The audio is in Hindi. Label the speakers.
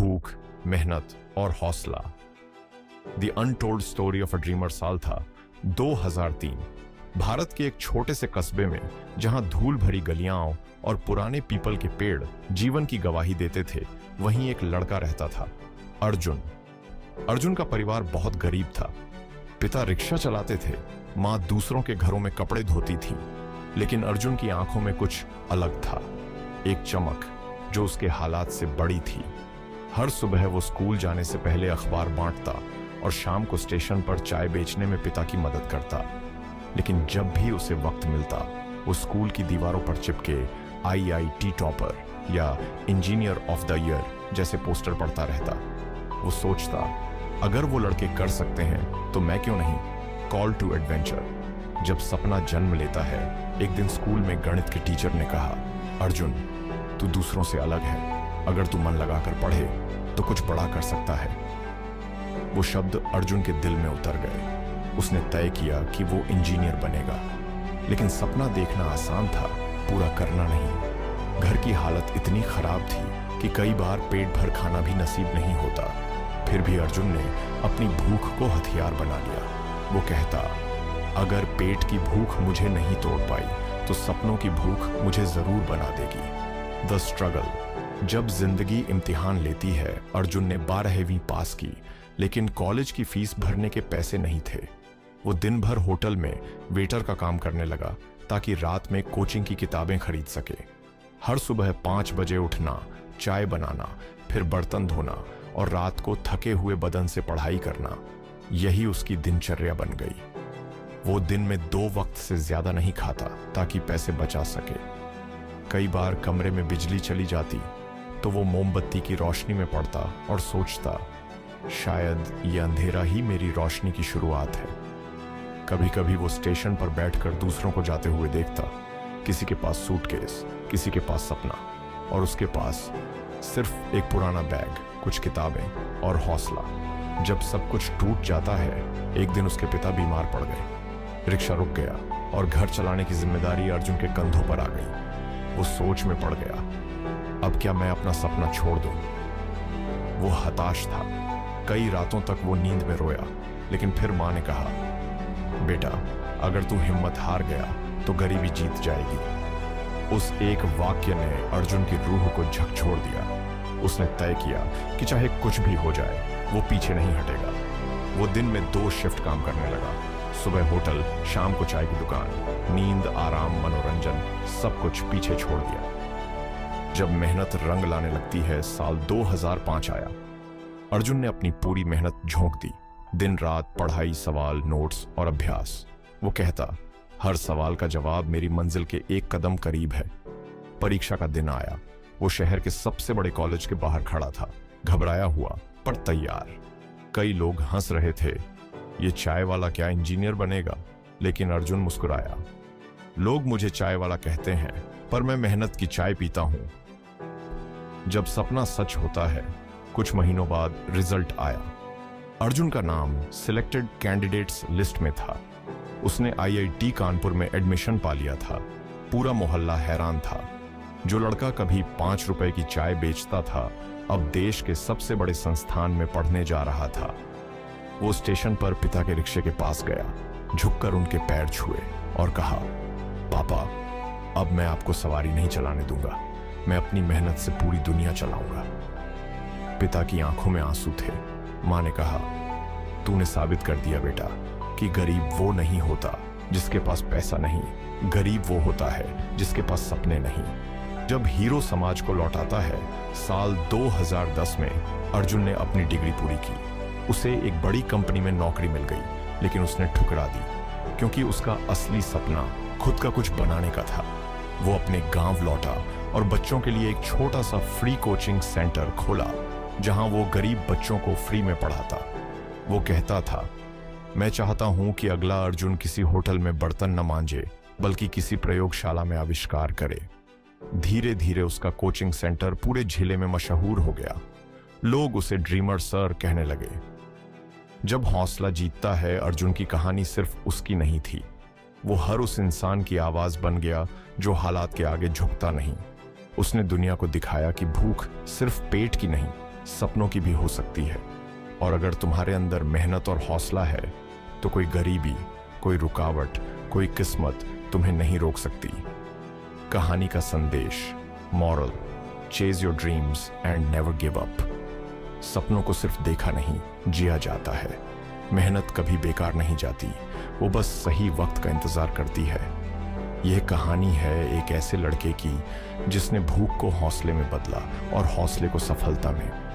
Speaker 1: भूख, मेहनत और हौसला। The untold story of a dreamer साल था 2003। भारत के एक छोटे से कस्बे में, जहां धूल भरी गलियां और पुराने पीपल के पेड़ जीवन की गवाही देते थे, वहीं एक लड़का रहता था, अर्जुन। अर्जुन का परिवार बहुत गरीब था। पिता रिक्शा चलाते थे, माँ दूसरों के घरों में कपड़े धोती थी, लेकिन अर्जुन की आंखों में कुछ अलग था, एक चमक जो उसके हालात से बड़ी थी। हर सुबह वो स्कूल जाने से पहले अखबार बांटता और शाम को स्टेशन पर चाय बेचने में पिता की मदद करता। लेकिन जब भी उसे वक्त मिलता, वो स्कूल की दीवारों पर चिपके IIT टॉपर या इंजीनियर ऑफ द ईयर जैसे पोस्टर पढ़ता रहता। वो सोचता, अगर वो लड़के कर सकते हैं तो मैं क्यों नहीं। Call to adventure. जब सपना जन्म लेता है, एक दिन स्कूल में गणित के टीचर ने कहा, अर्जुन, तू दूसरों से अलग है। अगर तू मन लगाकर पढ़े तो कुछ बड़ा कर सकता है। वो शब्द अर्जुन के दिल में उतर गए। उसने तय किया कि वो इंजीनियर बनेगा। लेकिन सपना देखना आसान था, पूरा करना नहीं। घर की हालत इतनी खराब थी कि कई बार पेट भर खाना भी नसीब नहीं होता। फिर भी अर्जुन ने अपनी भूख को हथियार बना लिया। वो कहता, अगर पेट की भूख मुझे नहीं तोड़ पाई तो सपनों की भूख मुझे जरूर बना देगी। The struggle. जब जिंदगी इम्तिहान लेती है, अर्जुन ने 12वीं पास की, लेकिन कॉलेज की फीस भरने के पैसे नहीं थे। वो दिन भर होटल में वेटर का काम करने लगा ताकि रात में कोचिंग की किताबें खरीद सके। हर सुबह 5 बजे उठना, चाय बनाना, फिर बर्तन धोना और रात को थके हुए बदन से पढ़ाई करना, यही उसकी दिनचर्या बन गई। वो दिन में 2 वक्त से ज्यादा नहीं खाता ताकि पैसे बचा सके। कई बार कमरे में बिजली चली जाती तो वो मोमबत्ती की रोशनी में पड़ता और सोचता, शायद ये अंधेरा ही मेरी रोशनी की शुरुआत है। कभी कभी वो स्टेशन पर बैठकर दूसरों को जाते हुए देखता, किसी के पास सूटकेस, किसी के पास सपना, और उसके पास सिर्फ एक पुराना बैग, कुछ किताबें और हौसला। जब सब कुछ टूट जाता है, एक दिन उसके पिता बीमार पड़ गए। रिक्शा रुक गया और घर चलाने की जिम्मेदारी अर्जुन के कंधों पर आ गई। वो सोच में पड़ गया, अब क्या मैं अपना सपना छोड़ दूं? वो हताश था। कई रातों तक वो नींद में रोया, लेकिन फिर माँ ने कहा, बेटा, अगर तू हिम्मत हार गया तो गरीबी जीत जाएगी। उस एक वाक्य ने अर्जुन की रूह को झकझोर दिया। उसने तय किया कि चाहे कुछ भी हो जाए, वो पीछे नहीं हटेगा। वो दिन में 2 शिफ्ट काम करने लगा। सुबह होटल, शाम को चाय की दुकान। नींद, आराम, मनोरंजन, सब कुछ पीछे छोड़ दिया। जब मेहनत रंग लाने लगती है, साल 2005 आया। अर्जुन ने अपनी पूरी मेहनत झोंक दी। दिन रात पढ़ाई, सवाल, नोट्स और अभ्यास। वो कहता, हर सवाल का जवाब मेरी मंजिल के एक कदम करीब है। परीक्षा का दिन आया। वो शहर के सबसे बड़े कॉलेज के बाहर खड़ा था, घबराया हुआ पर तैयार। कई लोग हंस रहे थे, ये चाय वाला क्या इंजीनियर बनेगा? लेकिन अर्जुन मुस्कुराया। लोग मुझे चाय वाला कहते हैं, पर मैं मेहनत की चाय पीता हूं। जब सपना सच होता है, कुछ महीनों बाद रिजल्ट आया। अर्जुन का नाम सिलेक्टेड कैंडिडेट्स लिस्ट में था। उसने IIT कानपुर में एडमिशन पा लिया था। पूरा मोहल्ला हैरान था। जो लड़का कभी 5 रुपए की चाय बेचता था, अब देश के सबसे बड़े संस्थान में पढ़ने जा रहा था। वो स्टेशन पर पिता के रिक्शे के पास गया, झुककर उनके पैर छुए और कहा, पापा, अब मैं आपको सवारी नहीं चलाने दूंगा। मैं अपनी मेहनत से पूरी दुनिया चलाऊंगा। पिता की आंखों में आंसू थे। माँ ने कहा, तूने साबित कर दिया बेटा कि गरीब वो नहीं होता जिसके पास पैसा नहीं, गरीब वो होता है जिसके पास सपने नहीं। जब हीरो समाज को लौटाता है, साल 2010 में अर्जुन ने अपनी डिग्री पूरी की। उसे एक बड़ी कंपनी में नौकरी मिल गई, लेकिन उसने ठुकरा दी, क्योंकि उसका असली सपना खुद का कुछ बनाने का था। वो अपने गांव लौटा और बच्चों के लिए एक छोटा सा फ्री कोचिंग सेंटर खोला, जहां वो गरीब बच्चों को फ्री में पढ़ाता। वो कहता था, मैं चाहता हूं कि अगला अर्जुन किसी होटल में बर्तन न मांजे, बल्कि किसी प्रयोगशाला में आविष्कार करे। धीरे धीरे उसका कोचिंग सेंटर पूरे जिले में मशहूर हो गया। लोग उसे ड्रीमर सर कहने लगे। जब हौसला जीतता है, अर्जुन की कहानी सिर्फ उसकी नहीं थी। वो हर उस इंसान की आवाज बन गया जो हालात के आगे झुकता नहीं। उसने दुनिया को दिखाया कि भूख सिर्फ पेट की नहीं, सपनों की भी हो सकती है। और अगर तुम्हारे अंदर मेहनत और हौसला है तो कोई गरीबी, कोई रुकावट, कोई किस्मत तुम्हें नहीं रोक सकती। कहानी का संदेश, moral: chase your dreams and never give up. सपनों को सिर्फ देखा नहीं, जिया जाता है। मेहनत कभी बेकार नहीं जाती, वो बस सही वक्त का इंतजार करती है। यह कहानी है एक ऐसे लड़के की जिसने भूख को हौसले में बदला और हौसले को सफलता में।